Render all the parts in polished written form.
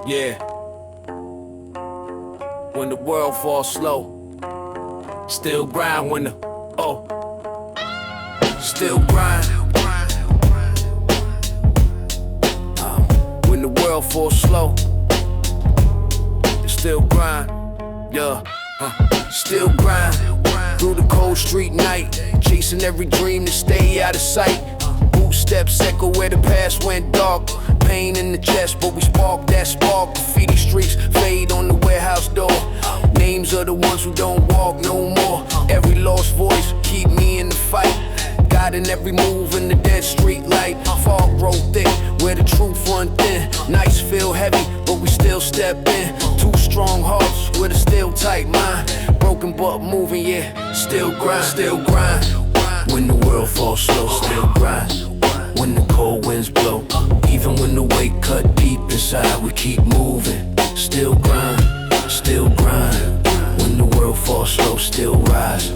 Yeah. When the world falls slow, still grind when the, still grind. When the world falls slow, still grind. Yeah, still grind. Through the cold street night, chasing every dream to stay out of sight. Boot steps echo where the past went dark. Pain in the chest, but we spark that spark. Graffiti streaks fade on the warehouse door. Names of the ones who don't walk no more. Every lost voice keep me in the fight. Guiding every move in the dead street light. Fog grow thick where the truth run thin. Nights feel heavy, but we still step in. Two strong hearts with a still tight mind. Broken but moving, yeah, still grind, still grind. When the world falls slow, still grind. When the cold winds blow, even when the weight cut deep inside, we keep moving. Still grind, still grind. When the world falls slow, still rise.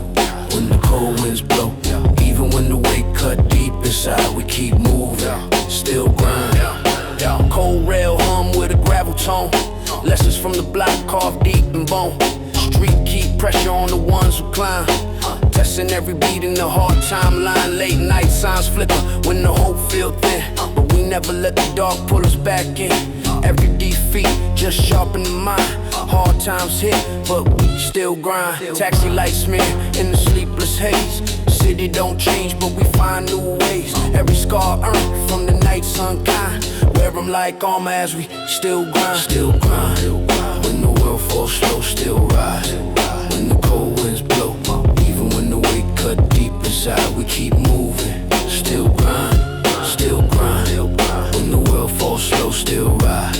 When the cold winds blow, even when the weight cut deep inside, we keep moving. Still grind. Cold rail hum with a gravel tone. Lessons from the block carved deep in bone. Street keep pressure on the ones who climb. Testing every beat in the hard timeline. Late night signs flicker when the hope feel thin. But we never let the dark pull us back in. Every defeat just sharpen the mind. Hard times hit, but we still grind. Taxi lights smear in the sleepless haze. City don't change, but we find new ways. Every scar earned from the night's unkind. Wear them like armor as we still grind. Still grind. When the world falls slow, still rise. When the cold winds blow, even when the weight cut deep inside, we keep moving. Still grind, still grind. When the world falls slow, still rise.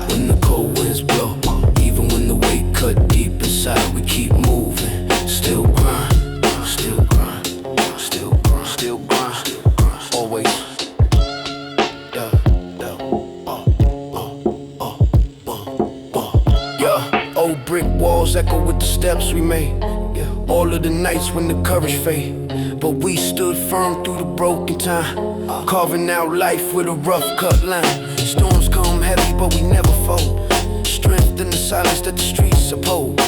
When the cold winds blow, even when the weight cut deep inside, we keep moving. Still grind, still grind, still grind, still grind, always. Yeah, old brick walls echo with the steps we made. All of the nights when the courage fade, but we stood firm through the broken time, carving out life with a rough cut line. Storms come heavy, but we never fold. Strength in the silence that the streets uphold.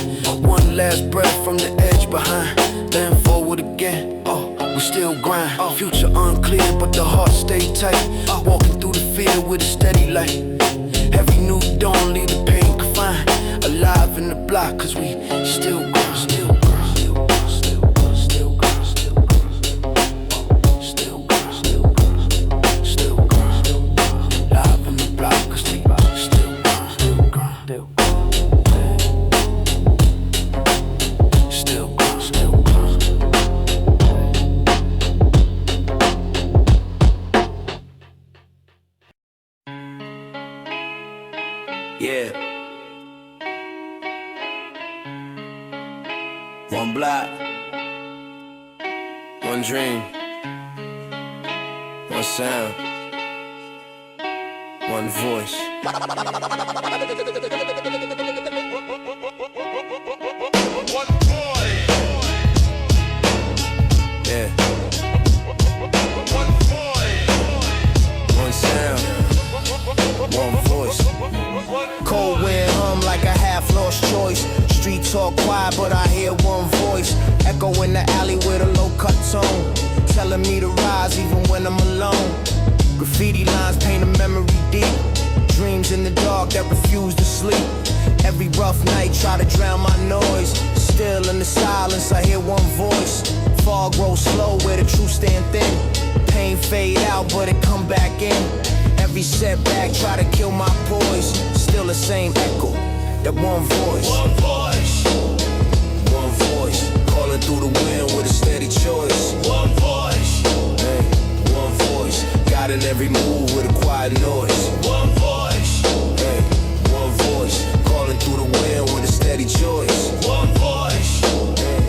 One last breath from the edge behind, then forward again. We still grind. Future unclear, but the heart stay tight. Walking through the field with a steady light. Every new dawn leave the pain confined. Alive in the block, cause we still grind. Yeah. One block, one dream, one sound, one voice. Yeah. One sound, one voice. Cold wind hum like a half-lost choice. Street talk quiet, but I hear one voice. Echo in the alley with a low-cut tone, telling me to rise even when I'm alone. Graffiti lines paint a memory deep. Dreams in the dark that refuse to sleep. Every rough night try to drown my noise. Still in the silence I hear one voice. Fog grows slow where the truth stand thin. Pain fade out but it come back in. Every setback try to kill my poise. Still the same echo, that one voice. One voice, one voice, calling through the wind with a steady choice. One voice, hey, one voice, guiding every move with a quiet noise. One voice, hey, one voice, calling through the wind with a steady choice. One voice, hey,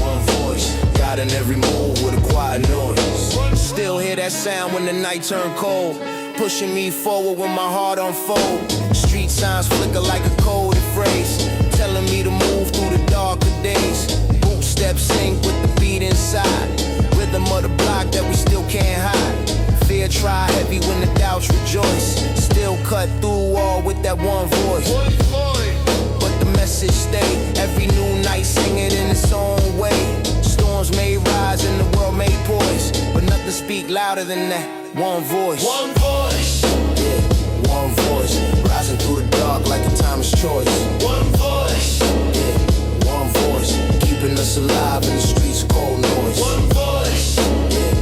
one voice, guiding every move with a quiet noise. Still hear that sound when the night turn cold, pushing me forward when my heart unfold. Street signs flicker like a coded phrase, telling me to move through the darker days. Boot steps sync with the beat inside, rhythm of the block that we still can't hide. Fear try heavy when the doubts rejoice, still cut through all with that one voice. But the message stay, every new night singing in its own way. Storms may rise and the world may poise, but nothing speak louder than that one voice. One voice, yeah, one voice, rising through the dark like a timeless choice. One voice, yeah, one voice, keeping us alive in the streets of cold noise. One voice, yeah,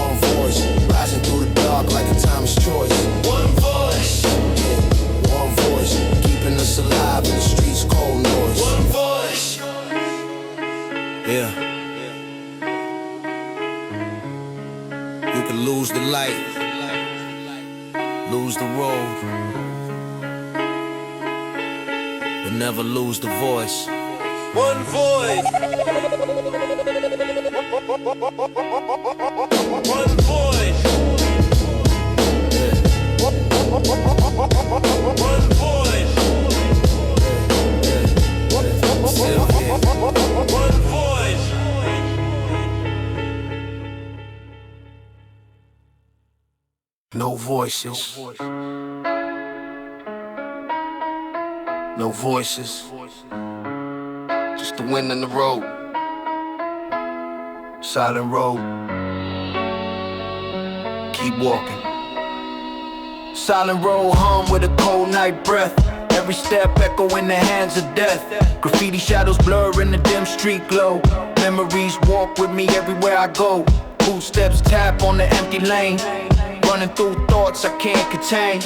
one voice, rising through the dark like a timeless choice. One voice, yeah, one voice, keeping us alive in the streets of cold noise. One voice, yeah. You can lose the light, lose the road, but never lose the voice. One voice. One voice. One voice. One voice. No voices. No voices. Just the wind in the road. Silent road. Keep walking. Silent road hum with a cold night breath. Every step echo in the hands of death. Graffiti shadows blur in the dim street glow. Memories walk with me everywhere I go. Footsteps tap on the empty lane. Running through thoughts I can't contain.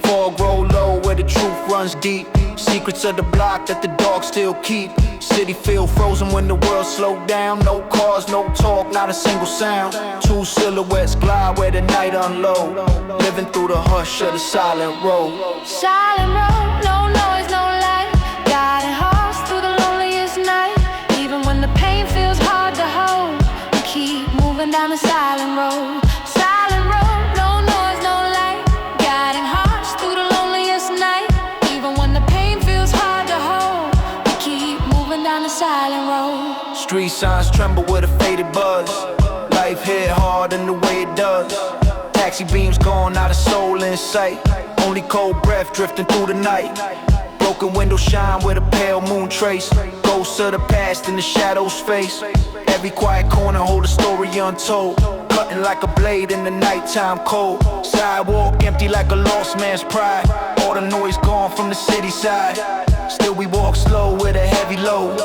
Fog roll low where the truth runs deep. Secrets of the block that the dogs still keep. City feel frozen when the world slowed down. No cars, no talk, not a single sound. Two silhouettes glide where the night unload. Living through the hush of the silent road. Silent road, no noise, no light. Guiding hearts through the loneliest night. Even when the pain feels hard to hold, we keep moving down the silent road. Silent road, no noise, no light. Guiding hearts through the loneliest night. Even when the pain feels hard to hold, we keep moving down the silent road. Street signs tremble with a faded buzz. Life hit hard in the way it does. Taxi beams gone, not a soul in sight. Only cold breath drifting through the night. Broken windows shine with a pale moon trace. Ghosts of the past in the shadows face. Every quiet corner hold a story untold. Cutting like a blade in the nighttime cold. Sidewalk empty like a lost man's pride. All the noise gone from the city side. Still we walk slow with a heavy load.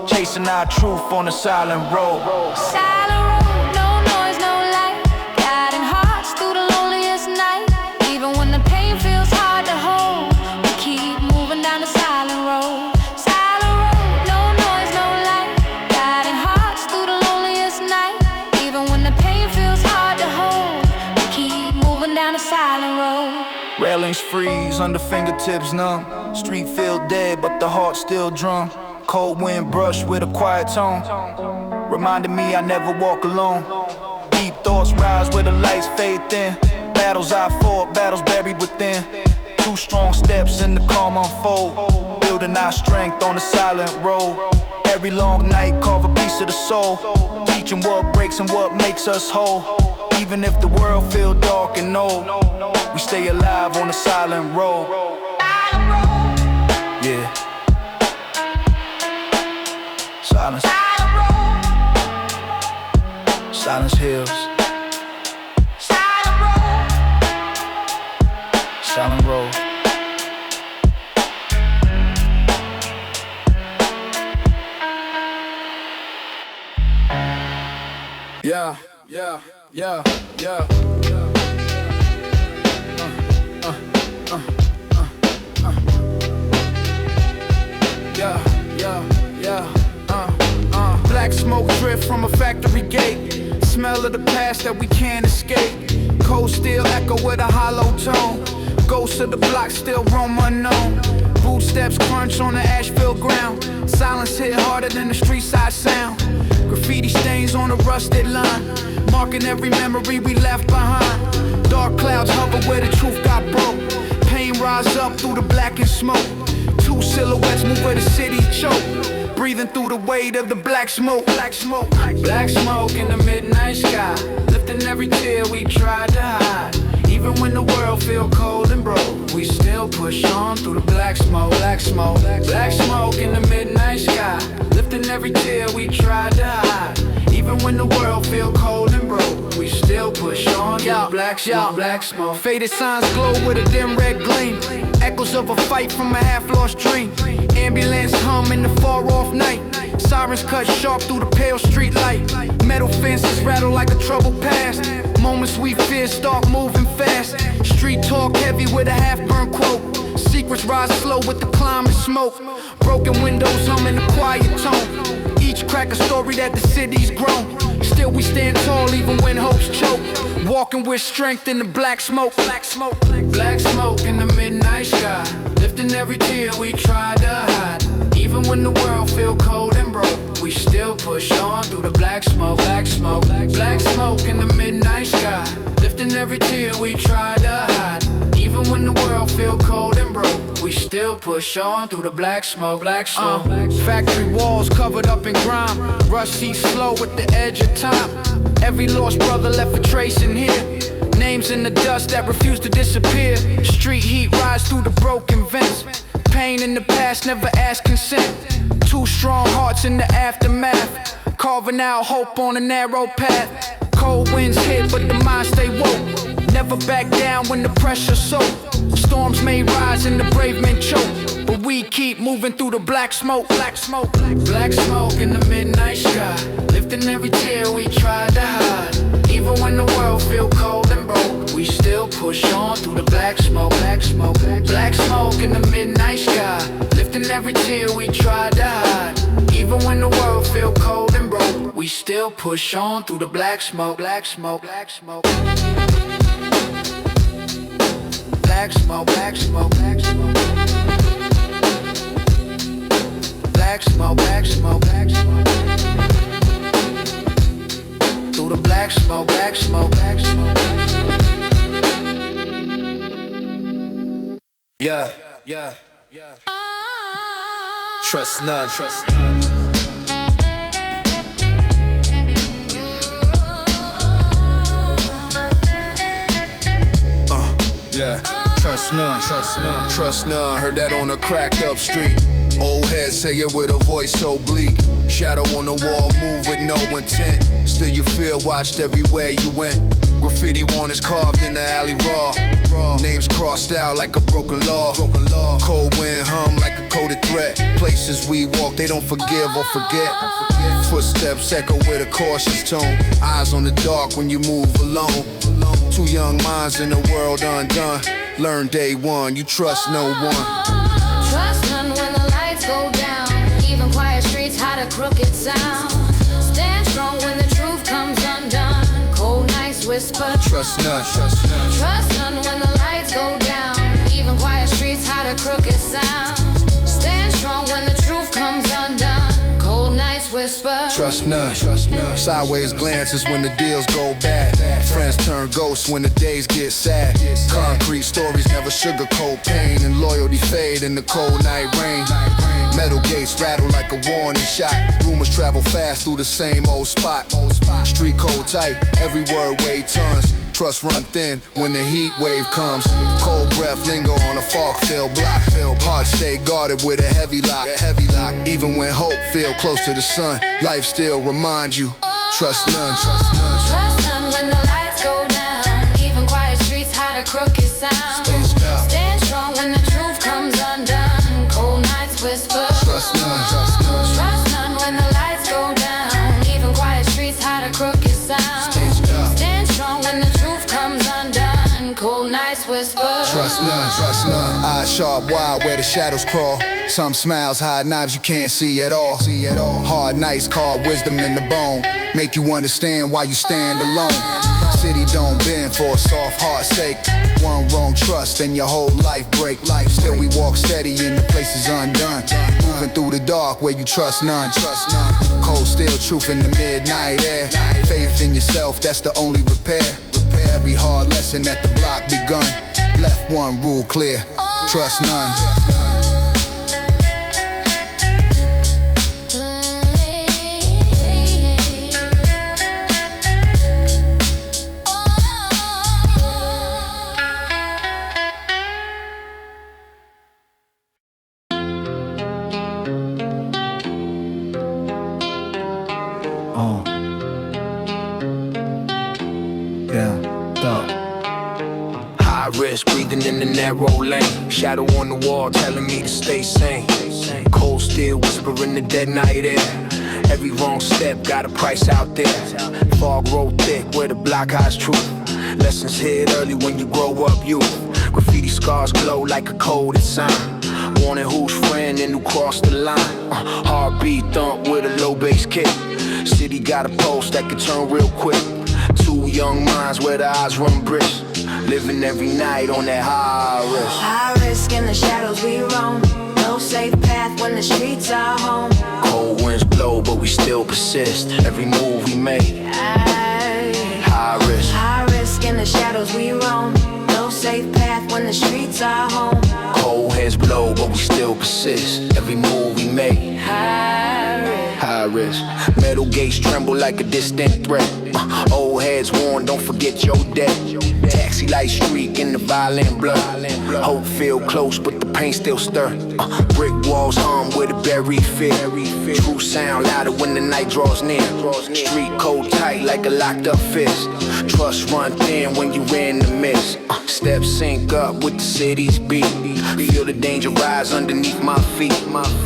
Chasing our truth on the silent road. Silent road, no noise, no light. Guiding hearts through the loneliest night. Even when the pain feels hard to hold, we keep moving down the silent road. Silent road, no noise, no light. Guiding hearts through the loneliest night. Even when the pain feels hard to hold, we keep moving down the silent road. Railings freeze, under fingertips numb. Street feel dead, but the heart still drum. Cold wind brush with a quiet tone. Reminding me I never walk alone. Deep thoughts rise where the lights fade thin. Battles I fought, battles buried within. Two strong steps in the calm unfold. Building our strength on the silent road. Every long night carve a piece of the soul. Teaching what breaks and what makes us whole. Even if the world feel dark and old, we stay alive on the silent road. Yeah. Silence. Silence heals. Silent road. Yeah, yeah, yeah, yeah. Yeah, yeah, yeah. Black smoke drift from a factory gate. Smell of the past that we can't escape. Cold steel echo with a hollow tone. Ghosts of the block still roam unknown. Boot steps crunch on the ash-filled ground. Silence hit harder than the street side sound. Graffiti stains on the rusted line, marking every memory we left behind. Dark clouds hover where the truth got broke. Pain rise up through the blackened smoke. Two silhouettes move where the city choke. Breathing through the weight of the black smoke. Black smoke, black smoke in the midnight sky. Lifting every tear we tried to hide. Even when the world feel cold and broke, we still push on black smoke, black smoke, black smoke in the midnight sky, lifting every tear we tried to hide. Even when the world feel cold and broke, we still push on. Black smoke, black smoke. Faded signs glow with a dim red gleam, echoes of a fight from a half-lost dream. Ambulance hum in the far-off night, sirens cut sharp through the pale street light. Metal fences rattle like a troubled past, moments we fear start moving fast. Street talk heavy with a half-burned quote, secrets rise slow with the climb and smoke. Broken windows hum in a quiet tone, each crack a story that the city's grown. Still we stand tall even when hopes choke, walking with strength in the black smoke. Black smoke, black smoke in the midnight sky, lifting every tear we tried to hide. Even when the world feel cold and broke, we still push on through the black smoke. Black smoke, black smoke in the midnight sky, lifting every tear we tried to hide. Even when the world feel cold and broke, we still push on through the black smoke. Black smoke. Factory walls covered up in grime, rush seats slow at the edge of time. Every lost brother left a trace in here, names in the dust that refuse to disappear. Street heat rise through the broken vents, pain in the past never asked consent. Two strong hearts in the aftermath, carving out hope on a narrow path. Cold winds hit but the mind stay woke, never back down when the pressure's so. Storms may rise and the brave men choke, but we keep moving through the black smoke. Black smoke, black smoke in the midnight sky, lifting every tear we tried to hide. Even when the world feel cold and broke, we still push on through the black smoke. Black smoke, black smoke in the midnight sky, lifting every tear we tried to hide. Even when the world feel cold and broke, we still push on through the black smoke. Black smoke, black smoke. Black smoke, black smoke, black smoke. Black smoke, black smoke, black smoke. Through the black smoke, black smoke, black smoke. Yeah, yeah, yeah. Trust none, trust none. Yeah. Trust none, trust none, trust none. Heard that on a cracked up street. Old head say it with a voice so bleak. Shadow on the wall, move with no intent. Still you feel watched everywhere you went. Graffiti warnings carved in the alley raw. Names crossed out like a broken law. Cold wind hum like a coded threat. Places we walk, they don't forgive or forget. Footsteps echo with a cautious tone. Eyes on the dark when you move alone. Two young minds in a world undone. Learn day one, you trust no one. Trust none when the lights go down. Even quiet streets hide a crooked sound. Stand strong when the truth comes undone. Cold nights whisper. Trust none, trust none. Trust none when the lights go down. Even quiet streets hide a crooked sound. Stand strong when the truth comes undone. Cold nights whisper. Trust none, trust none. Sideways glances when the deals go bad. Friends turn ghosts when the days get sad. Concrete stories never sugarcoat pain, and loyalty fade in the cold night rain. Metal gates rattle like a warning shot. Rumors travel fast through the same old spot. Street code tight, every word weigh tons. Trust run thin when the heat wave comes. Cold breath linger on a fog-filled block. Heart stay guarded with a heavy lock. Even when hope feel close to the sun, life still reminds you. Trust none, trust none. Trust none when the lights go down. Even quiet streets hide a crooked sound. Stand strong when the truth comes undone. Cold nights whisper. Trust none, trust none. Trust none when the lights go down. Even quiet streets hide a crooked sound. Stand strong when the truth comes undone. Cold nights whisper. Trust none, trust none. Eyes sharp, wide where the shadows crawl. Some smiles hide knives you can't see at all. Hard nights carve wisdom in the bone. Make you understand why you stand alone. City don't bend for a soft heart's sake. One wrong trust and your whole life break. Still we walk steady in the places undone. Moving through the dark where you trust none. Cold still truth in the midnight air. Faith in yourself, that's the only repair. Every hard lesson at the block begun. Left one rule clear, trust none. in a narrow lane. Shadow on the wall telling me to stay sane. Cold steel whisper in the dead night air. Every wrong step got a price out there. Fog roll thick where the block hides truth. Lessons hid early when you grow up youth. Graffiti scars glow like a coded sign. Warning who's friend and who crossed the line. Heartbeat thump with a low bass kick. City got a pulse that can turn real quick. Two young minds where the eyes run brisk. Living every night on that high risk. High risk in the shadows we roam. No safe path when the streets are home. Cold winds blow but we still persist. Every move we make. High risk. High risk in the shadows we roam. No safe path when the streets are home. Cold heads blow but we still persist. Every move we make. High risk. Metal gates tremble like a distant threat. Old heads warn, don't forget your debt. Taxi light streak in the violent blood. Hope feel close but the pain still stir. Brick walls hum with a buried fear. True sound louder when the night draws near. Street code tight like a locked up fist. Trust run thin when you in the mist. Steps sync up with the city's beat. Feel the danger rise underneath my feet.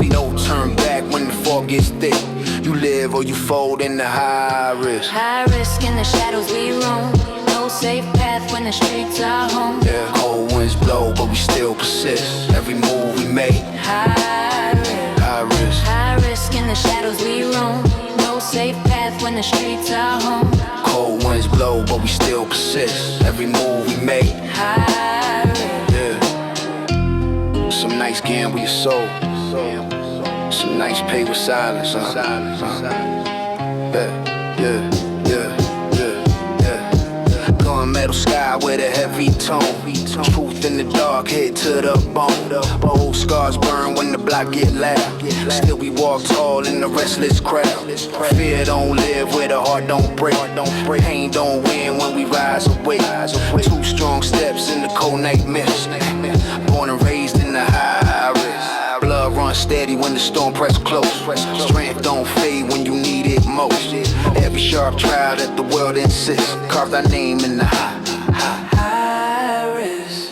No turn back when the fog gets thick. You live or you fold in the high risk. High risk in the shadows we roam. No safe path when the streets are home. Yeah, cold winds blow but we still persist. Every move we make. High risk. High risk. High risk in the shadows we roam. No safe path when the streets are home. Cold winds blow but we still persist. Every move we make. High risk. Yeah. Some nights gamble your soul. Some nights pay with silence, yeah. Gunmetal sky with a heavy tone. Truth in the dark, head to the bone. Old scars burn when the block get loud. Still we walk tall in the restless crowd. Fear don't live where the heart don't break. Pain don't win when we rise away. Two strong steps in the cold night mist. Born and raised in the high risk. Blood runs steady when the storm press close. Strength don't fade when you need it most. Every sharp trial that the world insists. Carved our name in the high risk.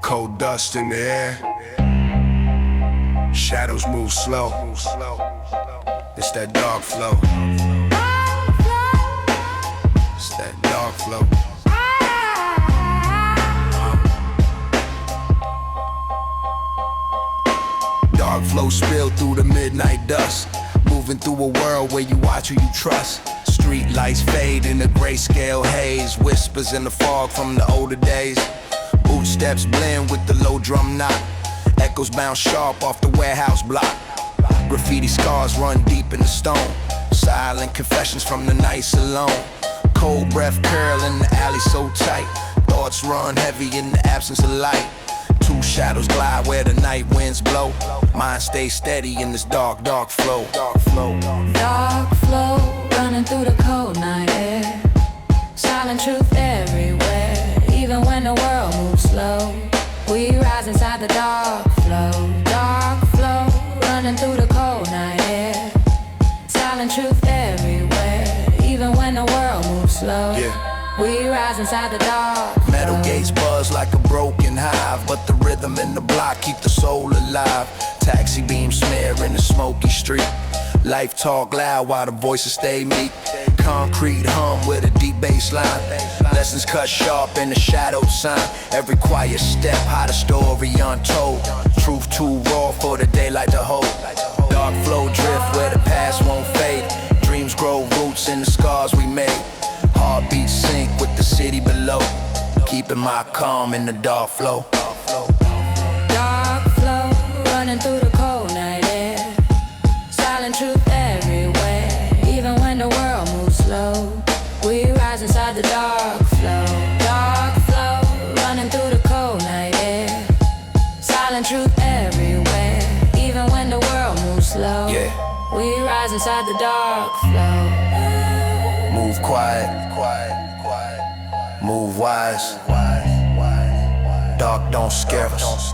Cold dust in the air. Shadows move slow. It's that dark flow. It's that dark flow. Dark flow spill through the midnight dust. Moving through a world where you watch who you trust. Street lights fade in the grayscale haze. Whispers in the fog from the older days. Boot steps blend with the low drum knock. Echoes bounce sharp off the warehouse block. Graffiti scars run deep in the stone. Silent confessions from the nights alone. Cold breath curl in the alley so tight. Thoughts run heavy in the absence of light. Two shadows glide where the night winds blow. Mind stays steady in this dark, dark flow. Dark flow. Dark flow running through the cold night air. Silent truth everywhere. Even when the world moves slow, we rise inside the dark flow. Dark flow running through the cold night air. Silent truth everywhere. Even when the world moves slow, we rise inside the dark flow. Metal gates buzz like a broken hive, but the rhythm in the block keep the soul alive. Taxi beams smear in the smoky street. Life talk loud while the voices stay meek. Concrete hum with a deep bass line. Lessons cut sharp in the shadowed sign. Every quiet step, hide a story untold. Truth too raw for the daylight to hold. Dark flow drift where the past won't fade. Dreams grow roots in the scars we made. Heartbeats sync with the city below. Keeping my calm in the dark flow. Dark flow running through the cold night air. Silent truth everywhere. Even when the world moves slow, we rise inside the dark flow. Dark flow running through the cold night air. Silent truth everywhere. Even when the We rise inside the dark flow. Move quiet, move wise. Dark don't scare us.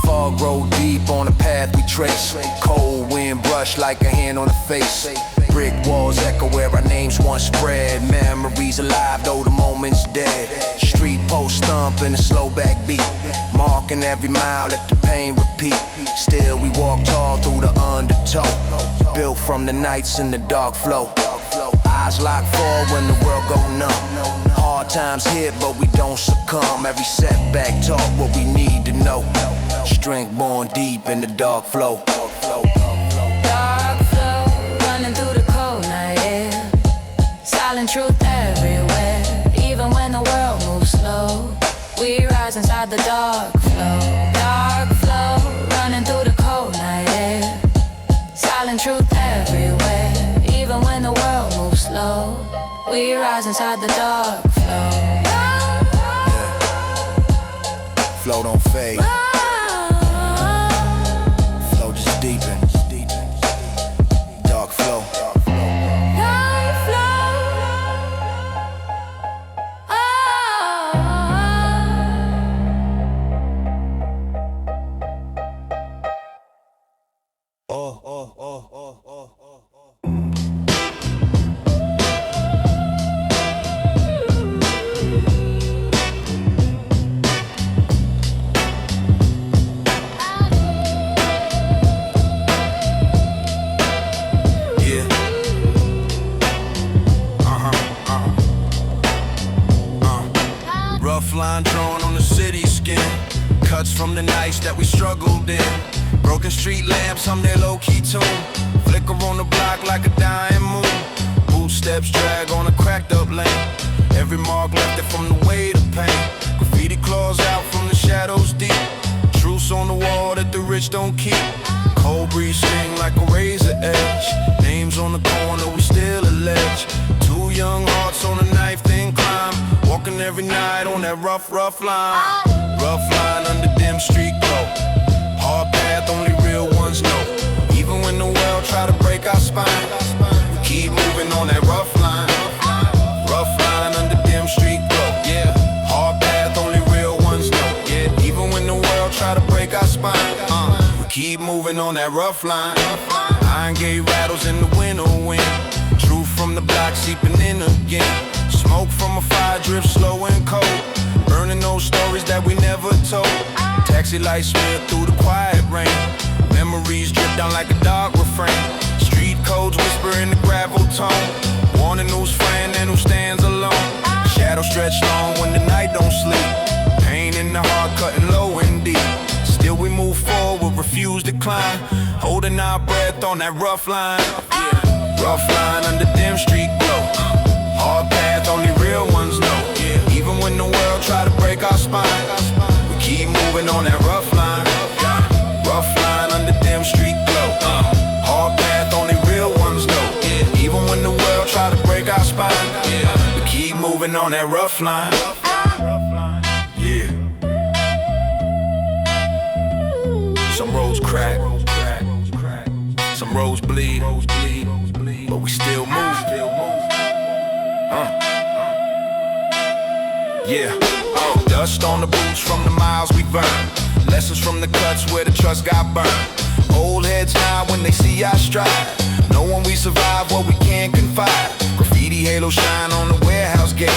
Fog roll deep on the path we trace. Cold wind brush like a hand on the face. Brick walls echo where our names once spread. Memories alive though the moment's dead. Street post thumping a slow back beat. Marking every mile, let the pain repeat. Still we walk tall through the undertow. Built from the nights in the dark flow. Eyes locked forward when the world go numb. Hard times hit but we don't succumb. Every setback taught what we need to know. Strength born deep in the dark flow. Dark flow, running through the cold night air. Silent truth everywhere. Even when the world moves slow, we rise inside the dark flow. Dark flow, running through the cold night air. Silent truth everywhere. Even when the world moves slow, we rise inside the dark flow. Flow don't fade. Flow just deepen. Dark flow. Rough line drawn on the city skin. Cuts from the nights that we struggled in. Broken street lamps, I'm their low-key tune. Flicker on the block like a dying moon. Boot steps drag on a cracked up lane. Every mark left it from the weight of pain. Graffiti claws out from the shadows deep. Truths on the wall that the rich don't keep. Cold breeze sting like a razor edge. Names on the corner we still allege. Two young hearts on a knife thin climb. Walking every night on that rough line. Rough line under dim street glow. Hard path only real ones know. Even when the world try to break our spine, we keep moving on that rough line. Rough line under dim street glow. Yeah, hard path only real ones know. Yeah, even when the world try to break our spine, we keep moving on that rough line. Iron gate rattles in the winter wind. Truth from the block seeping in again. Smoke from a fire drip slow and cold. Burning those stories that we never told. Taxi lights slip through the quiet rain. Memories drip down like a dog refrain. Street codes whisper in the gravel tone. Warning who's friend and who stands alone. Shadows stretch long when the night don't sleep. Pain in the heart cutting low and deep. Still we move forward, refuse to climb. Holding our breath on that rough line. Rough line under dim street glow. Hard path only real ones know. Even when the world try to break our spine, we keep moving on that rough line. Rough line under dim street glow. Hard path only real ones know. Even when the world try to break our spine, we keep moving on that rough line. Yeah. Some roads crack, some roads bleed, but we still move. Yeah, dust on the boots from the miles we burn. Lessons from the cuts where the trust got burned. Old heads high when they see our stride. Knowing we survive what we can't confide. Graffiti halo shine on the warehouse gate.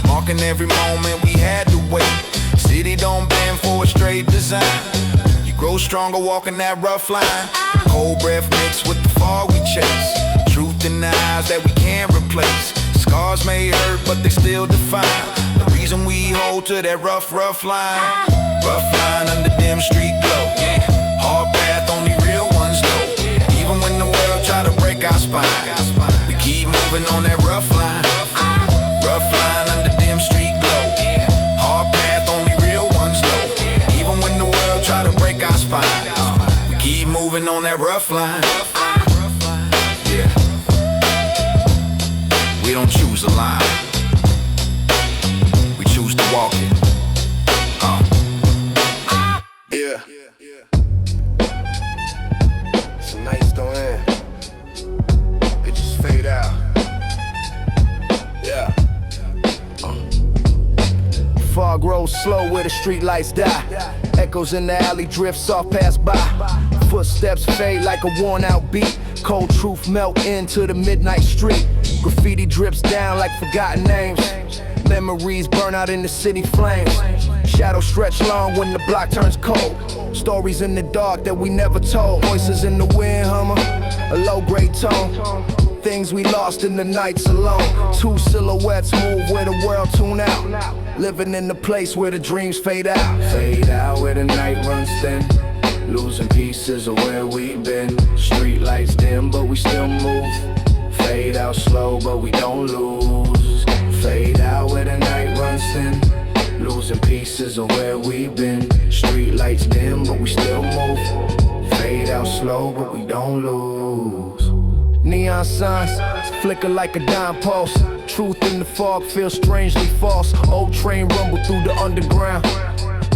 Marking every moment we had to wait. City don't bend for a straight design. You grow stronger walking that rough line. Cold breath mixed with the fog we chase. Truth in the eyes that we can't replace. Scars may hurt, but they still define the reason we hold to that rough line. Rough line under dim street glow. Hard path only real ones know. Even when the world try to break our spine, we keep moving on that rough line. Rough line under dim street glow. Hard path only real ones know. Even when the world try to break our spine, we keep moving on that rough line. Yeah. We don't choose a line, we choose to walk it. Yeah. slow where the street lights die. Echoes in the alley drift soft pass by. Footsteps fade like a worn out beat. Cold truth melt into the midnight street. Graffiti drips down like forgotten names. Memories burn out in the city flames. Shadows stretch long when the block turns cold. Stories in the dark that we never told. Voices in the wind hummer, a low-grade tone. Things we lost in the nights alone. Two silhouettes move where the world tune out. Living in the place where the dreams fade out. Fade out where the night runs thin. Losing pieces of where we've been. Street lights dim but we still move. Fade out slow but we don't lose. Fade out where the night runs thin. Losing pieces of where we've been. Street lights dim but we still move. Fade out slow but we don't lose. Neon signs flicker like a dime pulse. Truth in the fog feels strangely false. Old train rumble through the underground.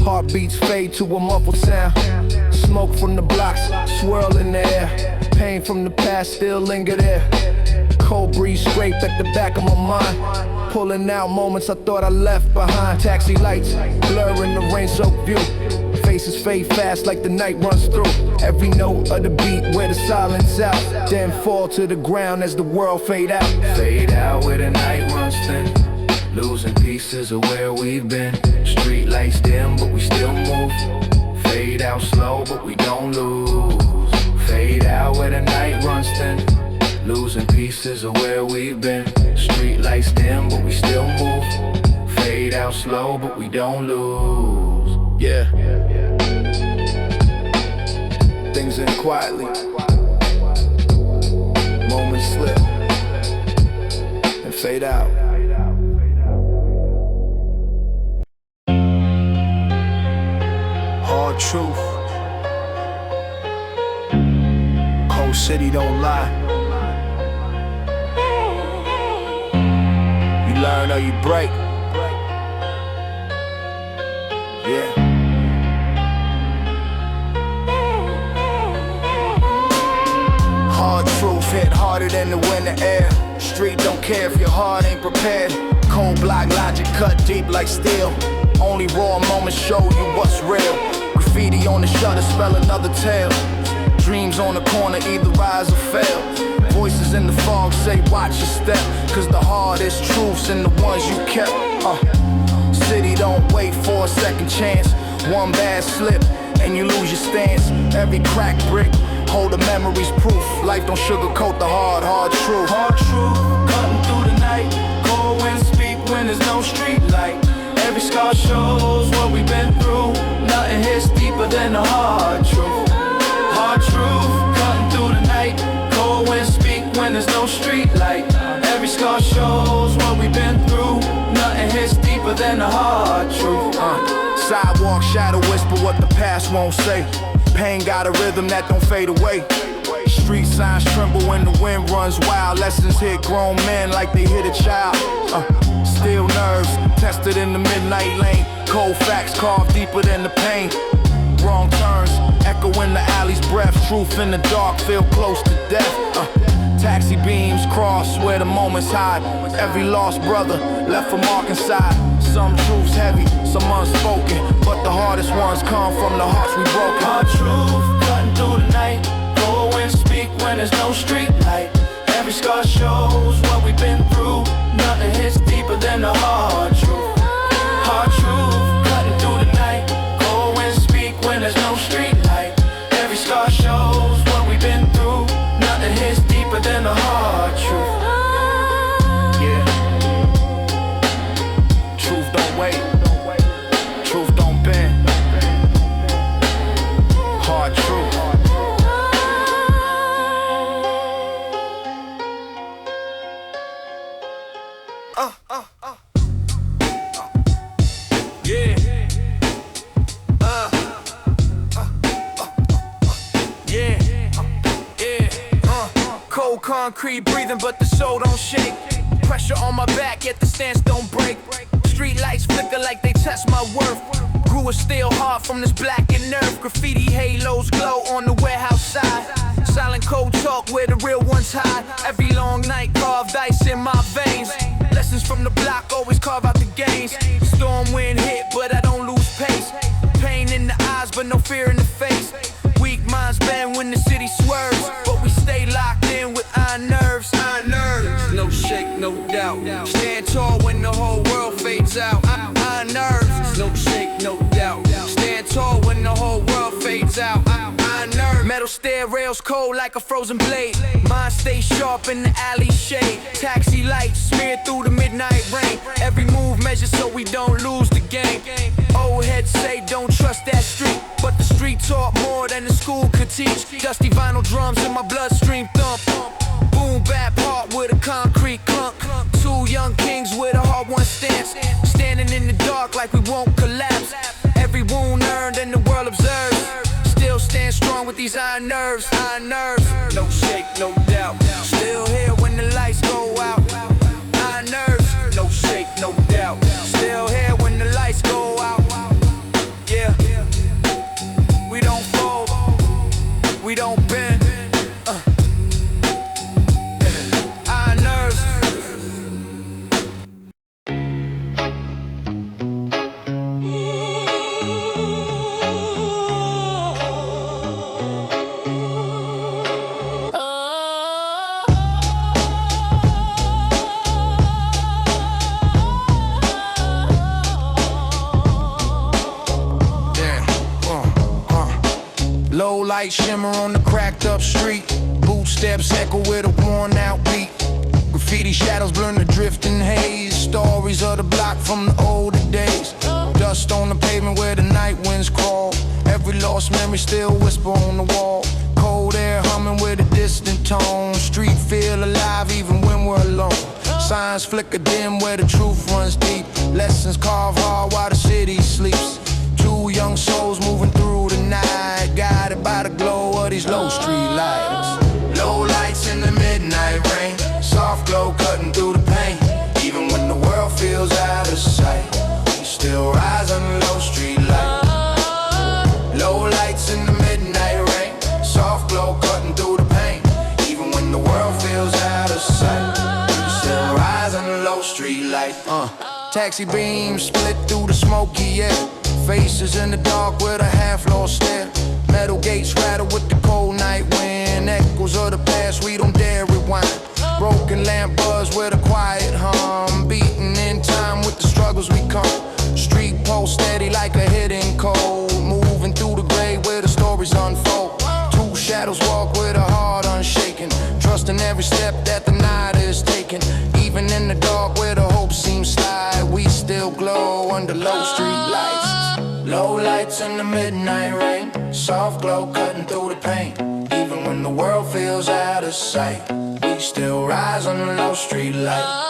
Heartbeats fade to a muffled sound. Smoke from the blocks swirl in the air. Pain from the past still linger there. Cold breeze scrape at the back of my mind. Pulling out moments I thought I left behind. Taxi lights blurring the rain-soaked view. Faces fade fast like the night runs through. Every note of the beat wear the silence out. Then fall to the ground as the world fade out. Fade out where the night runs thin. Losing pieces of where we've been. Street lights dim but we still move. Fade out slow but we don't lose. Fade out where the night runs thin. Losing pieces of where we've been. Street lights dim but we still move. Fade out slow but we don't lose. Yeah. Things end quietly. Moments slip and fade out. Hard truth. Cold city don't lie. You learn or you break. Yeah. Hard truth hit harder than the winter air. Street don't care if your heart ain't prepared. Cold block logic cut deep like steel. Only raw moments show you what's real. Graffiti on the shutter spell another tale. Dreams on the corner either rise or fail. Voices in the fog say watch your step. Cause the hardest truths and the ones you kept. City don't wait for a second chance. One bad slip and you lose your stance. Every crack brick hold the memories proof. Life don't sugarcoat the hard truth. Hard truth, cutting through the night. Cold wind speak when there's no street light. Every scar shows what we've been through. Nothing hits deeper than the hard truth. Hard truth, cutting through the night. Cold wind speak when there's no street light. Every scar shows what we've been through. Nothing hits deeper than the hard truth. Sidewalk shadow whisper what the past won't say. Pain got a rhythm that don't fade away. Street signs tremble when the wind runs wild. Lessons hit grown men like they hit a child. Steel nerves tested in the midnight lane. Cold facts carved deeper than the pain. Wrong turns echo in the alley's breath. Truth in the dark feel close to death. Taxi beams cross where the moments hide. Every lost brother left a mark inside. Some truths heavy, some unspoken, but the hardest ones come from the hearts we broken. Hard truth, cutting through the night. Cold wind speak when there's no street light. Every scar shows what we've been through. Nothing hits deeper than the hard truth. Hard truth, cutting through the night. Cold wind speak when there's no street light. Every scar shows what we've been through. Nothing hits deeper than the hard truth. Yeah. Truth don't wait. Truth don't bend. Hard truth. Cold concrete breathing, but the soul don't shake. Pressure on my back, yet the stance don't break. Street lights flicker like they test my worth. Grew a steel heart from this blackened earth. Graffiti halos glow on the warehouse side. Silent cold talk where the real ones hide. Every long night carved ice in my veins. Lessons from the block always carve out the gains. Storm wind hit, but I don't stair rails cold like a frozen blade. Mind stay sharp in the alley shade. Taxi lights smeared through the midnight rain. Every move measured so we don't lose the game. Old heads say don't trust that street, but the street taught more than the school could teach. Dusty vinyl drums in my bloodstream thump. Boom bap heart with a concrete clunk. Two young kings with a hard one stance. Standing in the dark like we won't collapse. Every wound earned and the world observes. Still stand strong with these iron nerves, iron nerves. No shake, no doubt. Still here when the lights go out. Iron nerves, no shake, no doubt. Still here when the lights go out. Yeah, we don't fold, we don't bend. Iron nerves. Low light shimmer on the cracked up street. Boot steps echo with a worn out beat. Graffiti shadows blur the drifting haze. Stories of the block from the older days. Dust on the pavement where the night winds crawl. Every lost memory still whisper on the wall. Cold air humming with a distant tone. Street feel alive even when we're alone. Signs flicker dim where the truth runs deep. Lessons carve hard while the city sleeps. Two young souls moving through the night, guided by the glow of these low street lights. Low lights in the midnight rain, soft glow cutting through the pain. Even when the world feels out of sight, we still rise on the low street light. Low lights in the midnight rain, soft glow cutting through the pain. Even when the world feels out of sight, we still rise on the low street light. Taxi beams split through the smoky air. Faces in the dark with a half-lost stare. Metal gates rattle with the cold night wind. Echoes of the past we don't dare rewind. Broken lamp buzz with a quiet hum. Beating in time with the struggles we come. Street pulse steady like a hidden cold. Moving through the grave where the stories unfold. Two shadows walk with a heart unshaken. Trusting every step that the night is taking. Even in the dark where the hope seems sly, we still glow under low street lights. Low lights in the midnight rain, soft glow cutting through the pain. Even when the world feels out of sight, we still rise on the low street light.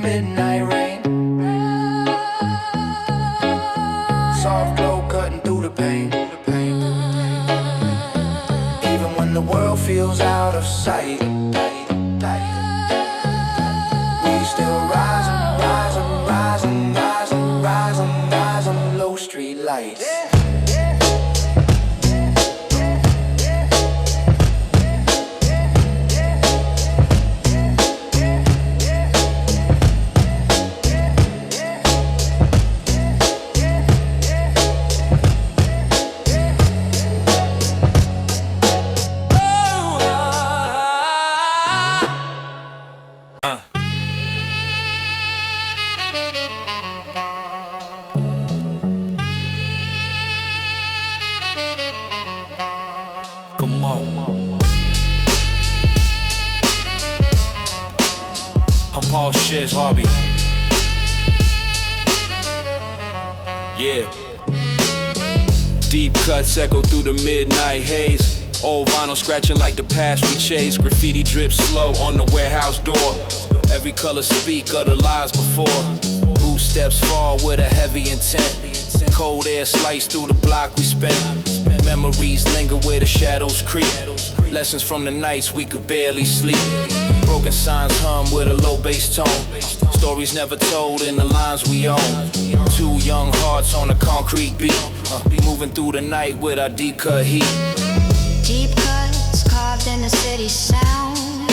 Midnight rain, soft glow cutting through the pain. Even when the world feels out of sight, we still rise and rise and rise and rise and rise and rise on low street lights. Come on. I'm Paul Shit's Harvey. Yeah. Deep cuts echo through the midnight haze. Old vinyl scratching like the past we chase. Graffiti drips slow on the warehouse door. Every color speak of the lies before. Boot steps fall with a heavy intent. Cold air slice through the block we spent. Memories linger where the shadows creep. Lessons from the nights we could barely sleep. Broken signs hum with a low bass tone. Stories never told in the lines we own. Two young hearts on a concrete beat. Moving through the night with our deep cut heat. Deep cuts carved in the city sound.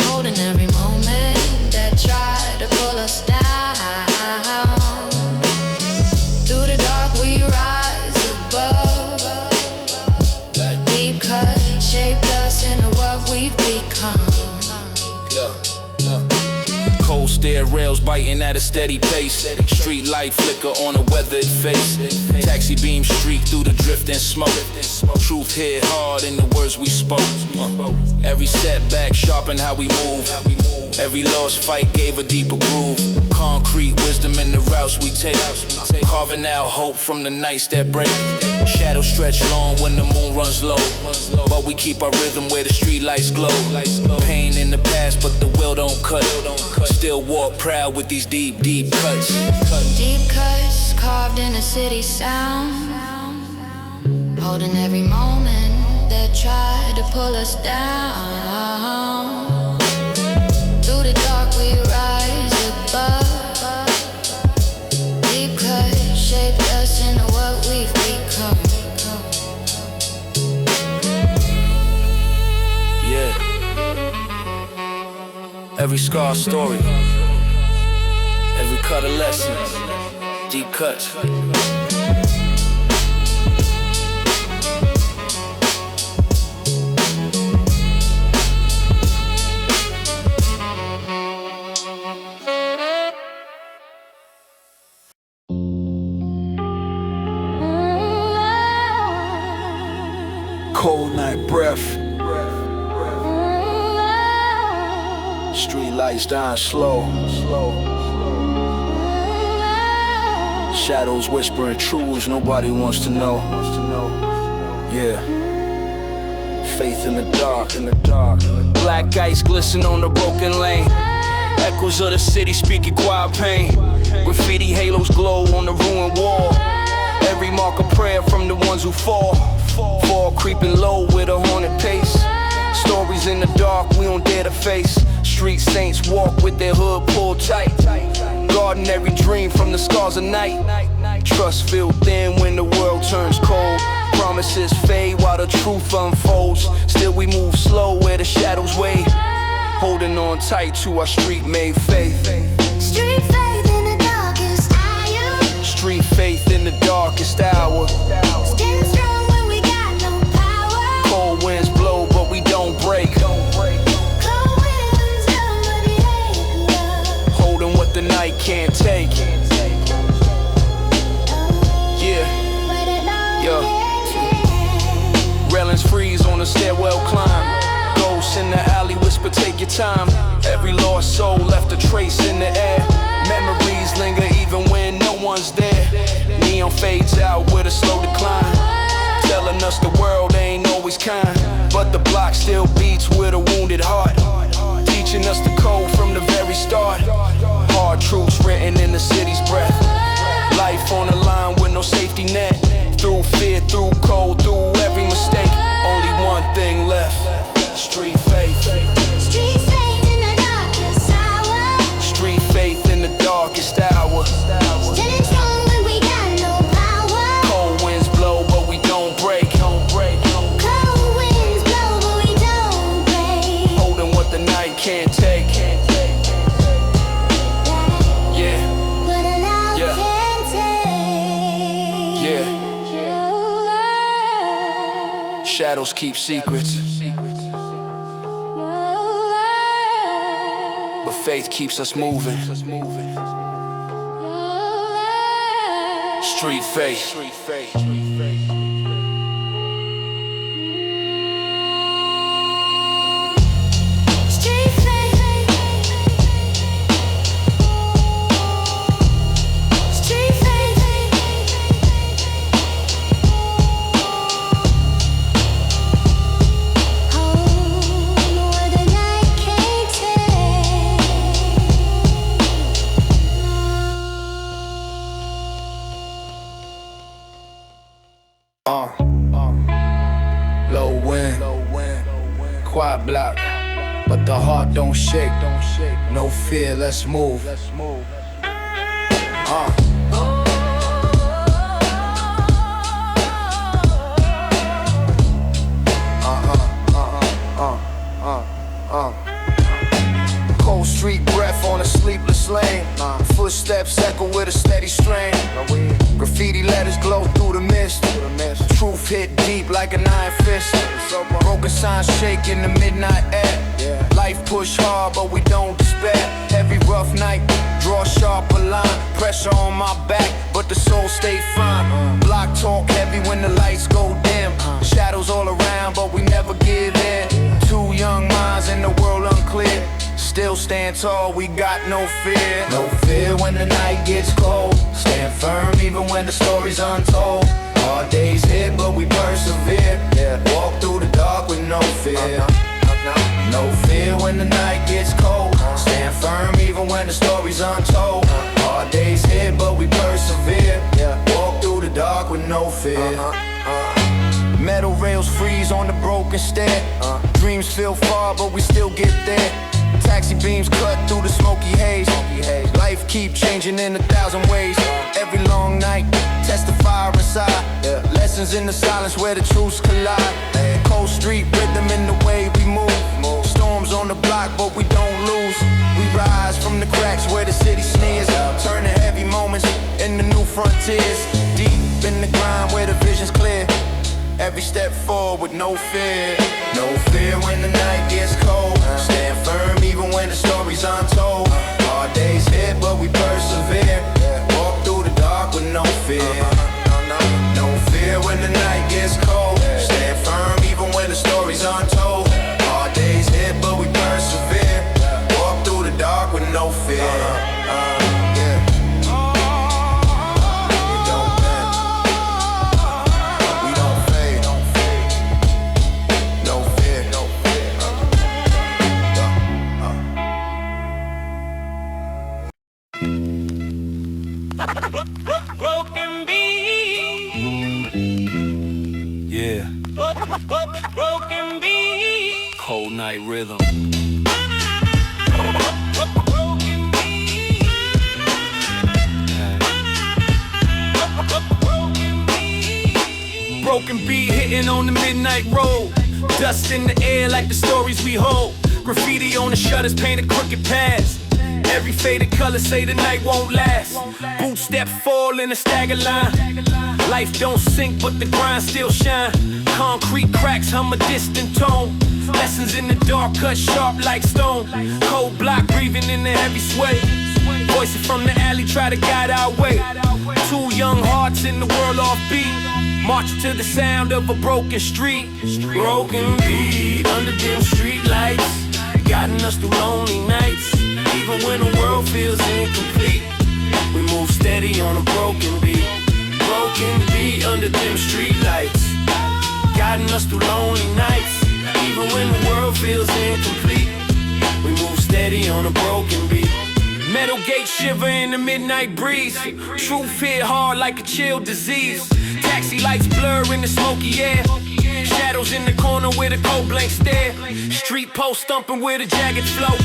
Holding every moment that tried to pull rails biting at a steady pace. Street light flicker on a weathered face. Taxi beam streak through the drift and smoke. Truth hit hard in the words we spoke. Every setback sharpened how we move. Every lost fight gave a deeper groove. Concrete wisdom in the routes we take. Carving out hope from the nights that break. Shadows stretch long when the moon runs low, but we keep our rhythm where the street lights glow. Pain in the past, but the will don't cut. Still walk proud with these deep, deep cuts. Deep cuts carved in a city sound, holding every moment that tried to pull us down. Through the dark we rise above. Deep cuts shaped us into what we've become. Yeah. Every scar story, every cut a lesson. Deep cuts. Cold night breath. Street lights dying slow. Shadows whispering truths nobody wants to know. Yeah. Faith in the dark, in the dark. Black ice glisten on the broken lane. Echoes of the city speaking quiet pain. Graffiti halos glow on the ruined wall. Every mark of prayer from the ones who fall. Fall creeping low with a haunted pace. Stories in the dark we don't dare to face. Street saints walk with their hood pulled tight. Guarding every dream from the scars of night. Trust feel thin when the world turns cold. Promises fade while the truth unfolds. Still we move slow where the shadows wait. Holding on tight to our street made faith. Street faith in the darkest hour. Street faith in the darkest hour. Stand strong when we got no power. Cold winds blow but we don't break. Cold winds blow but we ain't love. Holding what the night can't take. Yeah. Railings freeze on the stairwell climb. Ghosts in the alley whisper take your time. Every lost soul left a trace in the air. Memories linger even when no one's there. Neon fades out with a slow decline, telling us the world ain't always kind. But the block still beats with a wounded heart, teaching us the code from the very start. Hard truths written in the city's breath. Life on the line with no safety net. Through fear, through cold, through every mistake. Only one thing left. Street faith. Street faith in the darkest hour. Street faith in the darkest hour. Standing strong when we got no power. Cold winds blow but we don't break. Cold winds blow but we don't break. Holding what the night can't take. Yeah. What a love Yeah. can take. Yeah. Shadows keep secrets, but faith keeps us moving. Street faith. Street faith. Street faith. Hold what the night can't take. Low wind, quiet block, but the heart don't shake. No fear, let's move. Cold street breath on a sleepless lane. Footsteps echo with a steady strain. Graffiti letters glow through the mist. Truth hit deep like an iron fist. Broken signs shake in the midnight air. Life push hard but we don't despair. Every every rough night, draw a sharper line. Pressure on my back, but the soul stay fine. Block talk heavy when the lights go dim. Shadows all around, but we never give in. Two young minds in the world unclear. Still stand tall, we got no fear. No fear when the night gets cold. Stand firm even when the story's untold. Hard days hit, but we persevere. Walk through the dark with no fear. No fear when the night gets cold. Stand firm even when the story's untold. Hard days hit, but we persevere. Walk through the dark with no fear. Metal rails freeze on the broken stair. Dreams feel far, but we still get there. Taxi beams cut through the smoky haze. Life keep changing in 1,000 ways. Every long night, test the fire inside. Lessons in the silence where the truths collide. Cold street rhythm in the way we move. Storms on the block, but we don't lose. We rise from the cracks where the city sneers. Turn the heavy moments into new frontiers. Deep in the grind where the vision's clear. Every step forward with no fear. No fear when the night gets cold. Stand firm even when the story's untold. Hard days hit, but we persevere. Walk through the dark with no fear. No fear when the night gets cold. Stand firm even when the story's untold. Hard days hit, but we persevere. Walk through the dark with no fear. Broken beat. Yeah. Broken beat. Cold night rhythm. Broken beat. Broken beat hitting on the midnight road. Dust in the air like the stories we hold. Graffiti on the shutters painted crooked paths. Every faded color say the night won't last. Boot step fall in a stagger line. Life don't sink but the grind still shine. Concrete cracks hum a distant tone. Lessons in the dark cut sharp like stone. Cold block breathing in the heavy sway. Voices from the alley try to guide our way. Two young hearts in the world off beat. Marching to the sound of a broken street. Broken beat under dim street lights. Guiding us through lonely nights. Even when the world feels incomplete, we move steady on a broken beat. Broken beat under dim street lights. Guiding us through lonely nights. Even when the world feels incomplete, we move steady on a broken beat. Metal gate shiver in the midnight breeze. Truth hit hard like a chill disease. Taxi lights blur in the smoky air. Shadows in the corner with a cold blank stare. Street post stumping with a jagged flow.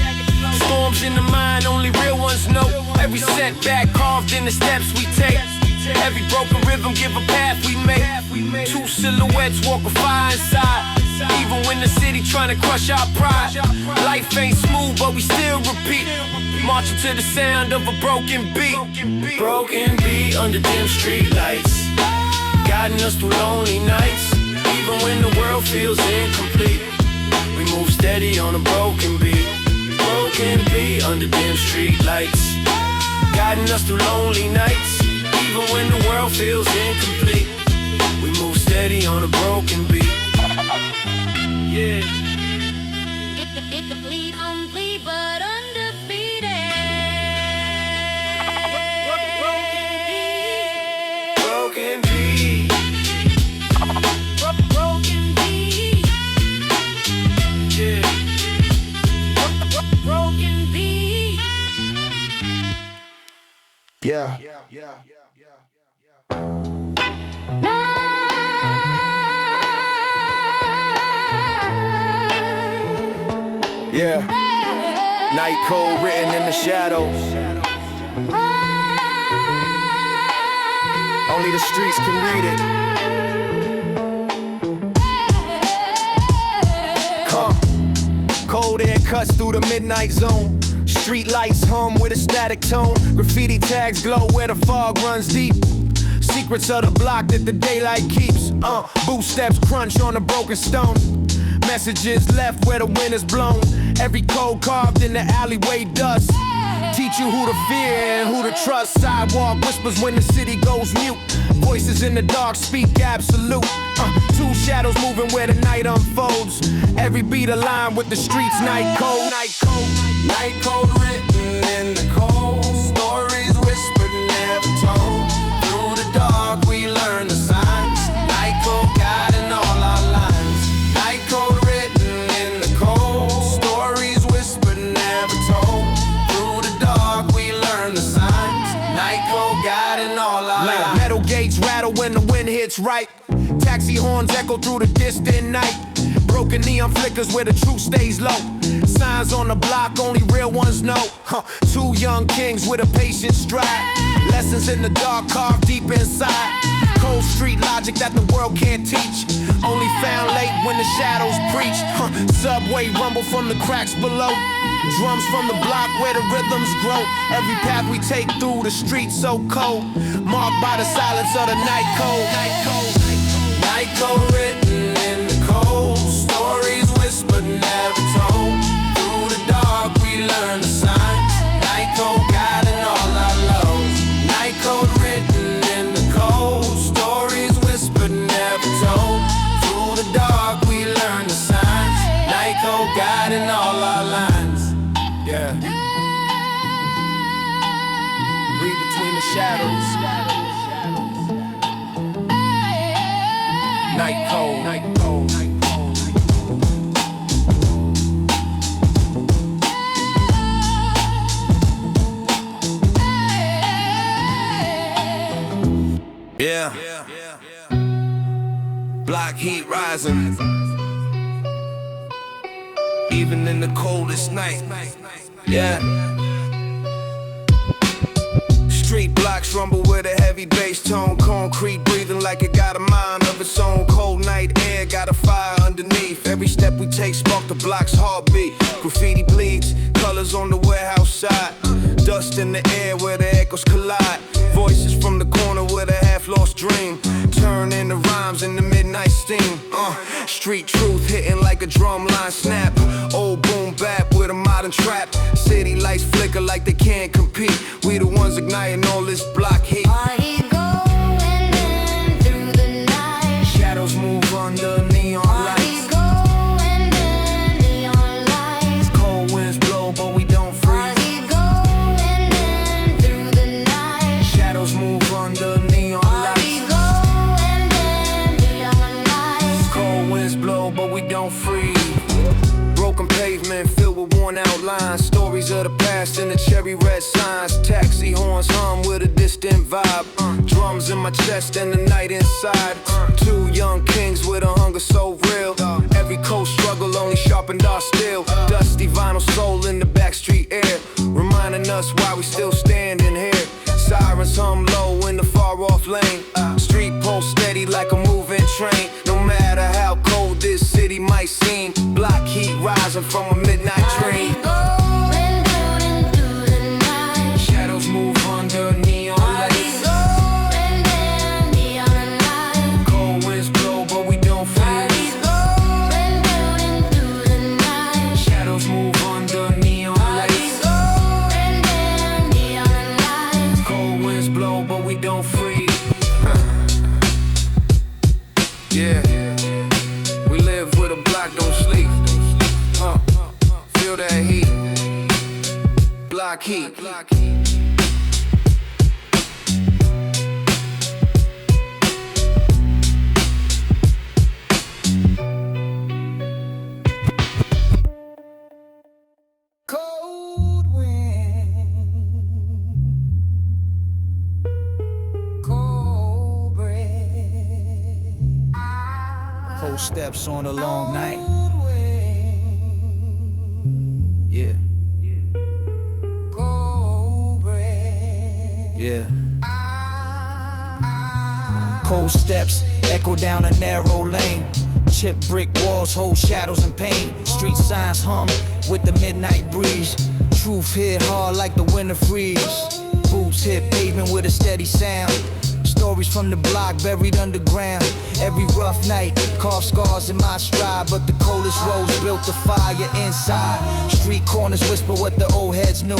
Storms in the mind, only real ones know. Every setback carved in the steps we take. Every broken rhythm give a path we make. Two silhouettes walk with fire inside. Even when the city trying to crush our pride. Life ain't smooth but we still repeat. Marching to the sound of a broken beat. Broken beat under dim street lights. Guiding us through lonely nights. Even when the world feels incomplete, we move steady on a broken beat. Broken beat under dim street lights. Guiding us through lonely nights. Even when the world feels incomplete, we move steady on a broken beat. Yeah. It's complete, but undefeated. Broken beat. Broken beat. Yeah. Broken beat. Yeah. Yeah. Night code written in the shadows. Only the streets can read it. Cold air cuts through the midnight zone. Street lights hum with a static tone. Graffiti tags glow where the fog runs deep. Secrets of the block that the daylight keeps. Boot steps crunch on the broken stone. Messages left where the wind is blown. Every code carved in the alleyway dust. teach you who to fear and who to trust. Sidewalk whispers when the city goes mute. Voices in the dark speak absolute. Two shadows moving where the night unfolds. Every beat aligned with the streets' night code. Night code. Night code written in the cold. Stories whispered, never told. Through the dark we learn the signs. Night code guiding all our lines. Night code written in the cold. Stories whispered, never told. Through the dark we learn the signs. Night code guiding all our lines. Metal gates rattle when the wind hits right. Taxi horns echo through the distant night. Broken neon flickers where the truth stays low. Signs on the block only real ones know. Two young kings with a patient stride. Lessons in the dark carved deep inside. Cold street logic that the world can't teach. Only found late when the shadows preach. Subway rumble from the cracks below. Drums from the block where the rhythms grow. Every path we take through the streets so cold. Marked by the silence of the night code. Night code. Night code written in the cold. Stories whispered, never told. Through the dark we learn the signs. Night code guiding all our lows. Night code written in the cold. Stories whispered, never told. Through the dark we learn the signs. Night code guiding all our lines. Yeah. Read between the shadows. Night cold. Night cold. Night cold. Yeah. Block heat rising. Even in the coldest night. Yeah. Street blocks rumble with a heavy bass tone. Concrete breathing like it got a mind of its own. Cold night air got a fire underneath. Every step we take spark the block's heartbeat. Graffiti bleeds, colors on the warehouse side. Dust in the air where the echoes collide. Voices from the corner with a half-lost dream. Turn into rhymes in the midnight steam. Street truth hitting like a drum line snap. Old boom bap with a modern trap. City lights flicker like they can't compete. We the ones igniting all this block heat. Are you going in through the night? Shadows move under neon lights. Are you going in neon lights? Cold winds blow but we don't Are freeze. you going in through the night? Shadows move under neon Are lights. you going in neon lights? Cold winds blow but we don't freeze. Broken pavement filled with worn out lines. Stories of the past in the cherry red signs. Taxi horns hum with a distant vibe. Drums in my chest and the night inside. Two young kings with a hunger so real. Every cold struggle only sharpened our steel. Dusty vinyl soul in the backstreet air, reminding us why we still standing here. Sirens hum low in the far off lane. Street pulse steady like a moving train. No matter how cold this city might seem. Block heat rising from a midnight dream. Going down into the night. Shadows move under neon Are you lights. going in neon lights? Cold winds blow but we don't Are freeze. you going down into the night? Shadows move under neon Are you lights. going in neon lights? Cold winds blow but we don't freeze. Yeah. We live with a block, don't sleep. Feel that heat. Block heat. Cold wind, cold breath. Cold steps on a long night. Yeah. Cold breath. Yeah. Cold steps echo down a narrow lane. Chip brick walls hold shadows and pain. Street signs hum with the midnight breeze. Truth hit hard like the winter freeze. Boots hit pavement with a steady sound. Stories from the block buried underground. Every rough night, carved scars in my stride. But the coldest roads built the fire inside. Street corners whisper what the old heads knew.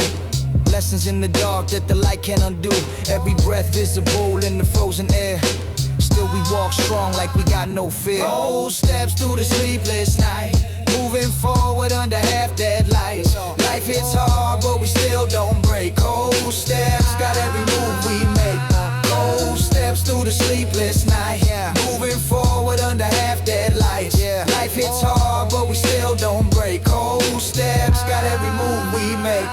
Lessons in the dark that the light can't undo. Every breath visible in the frozen air. Still we walk strong like we got no fear. Cold steps through the sleepless night, moving forward under half-dead lights. Life hits hard but we still don't break. Cold steps, got every move we make. Cold steps through the sleepless night, moving forward under half-dead lights. Life hits hard but we still don't break. Cold steps, got every move we make.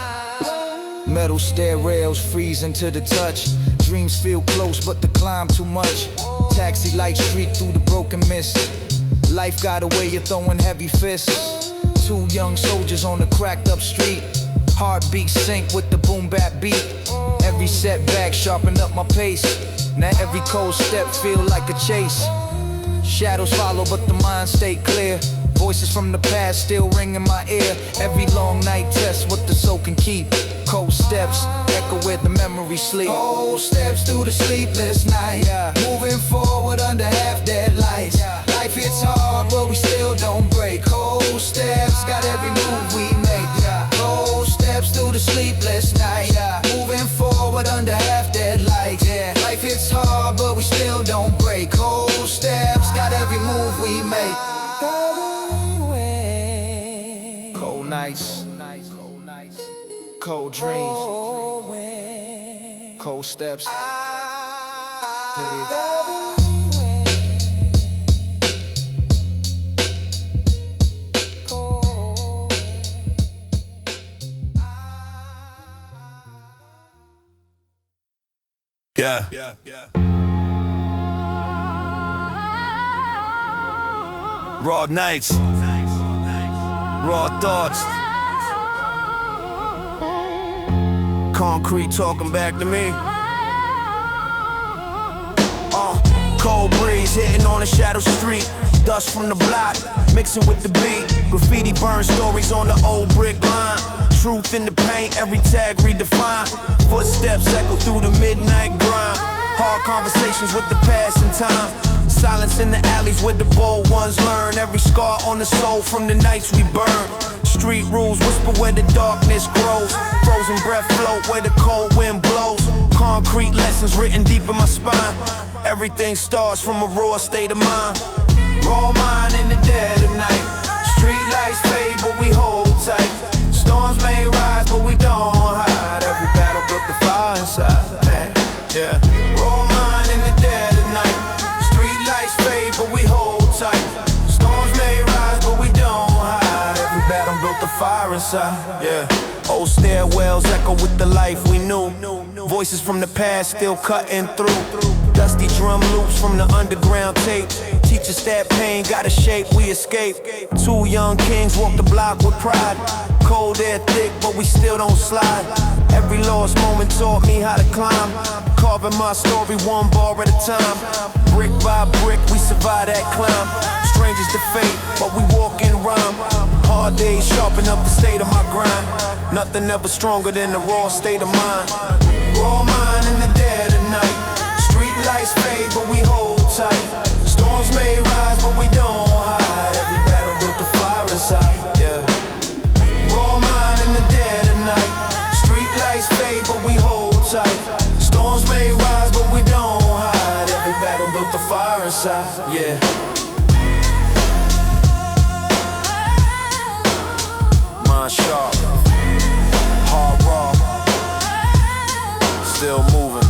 Metal stair rails freezing to the touch. Dreams feel close but the climb too much. Taxi light street through the broken mist. Life got a way of throwing heavy fists. Two young soldiers on a cracked up street. Heartbeat sync with the boom bap beat. Every setback sharpen up my pace. Now every cold step feel like a chase. Shadows follow but the mind stay clear. Voices from the past still ring in my ear. Every long night test what the soul can keep. Cold steps echo where the memories sleep. Cold steps through the sleepless night, moving forward under half-dead lights. Life hits hard but we still don't break. Cold steps got every move we make. Cold steps through the sleepless night, moving forward under half-dead lights. Life hits hard but we still don't break. Cold steps got every move we make. Cold nights, cold dreams, cold steps. Yeah. Raw nights, raw thoughts. Concrete talking back to me. Cold breeze hitting on a shadow street. Dust from the block, mixing with the beat. Graffiti burn stories on the old brick line. Truth in the paint, every tag redefined. Footsteps echo through the midnight grind. Hard conversations with the passing time. Silence in the alleys where the bold ones learn. Every scar on the soul from the nights we burn. Street rules whisper where the darkness grows. Frozen breath float where the cold wind blows. Concrete lessons written deep in my spine. Everything starts from a raw state of mind. Raw mind in the dead of night. Street lights fade but we hold tight. Storms may rise but we don't hide. Every battle built the fire inside. Yeah. Raw mind in the dead of night. Street lights fade but we hold tight. Storms may rise but we don't hide. Every battle built the fire inside. Yeah. Old stairwells echo with the life we knew. Voices from the past still cutting through. Dusty drum loops from the underground tape. Teach us that pain got a shape, we escape. Two young kings walk the block with pride. Cold air thick, but we still don't slide. Every lost moment taught me how to climb. Carving my story one bar at a time. Brick by brick, we survive that climb. Strangers to fate, but we walk in rhyme. Hard days sharpen up the state of my grind. Nothing ever stronger than the raw state of mind. Raw mind in the dead of night. Street lights fade, but we hold tight. Storms may rise, but we don't hide. Every battle built the fire inside. Yeah. Raw mind in the dead of night. Street lights fade, but we hold tight. Storms may rise, but we don't hide. Every battle built the fire inside. Yeah. Mind sharp, hard raw, still moving.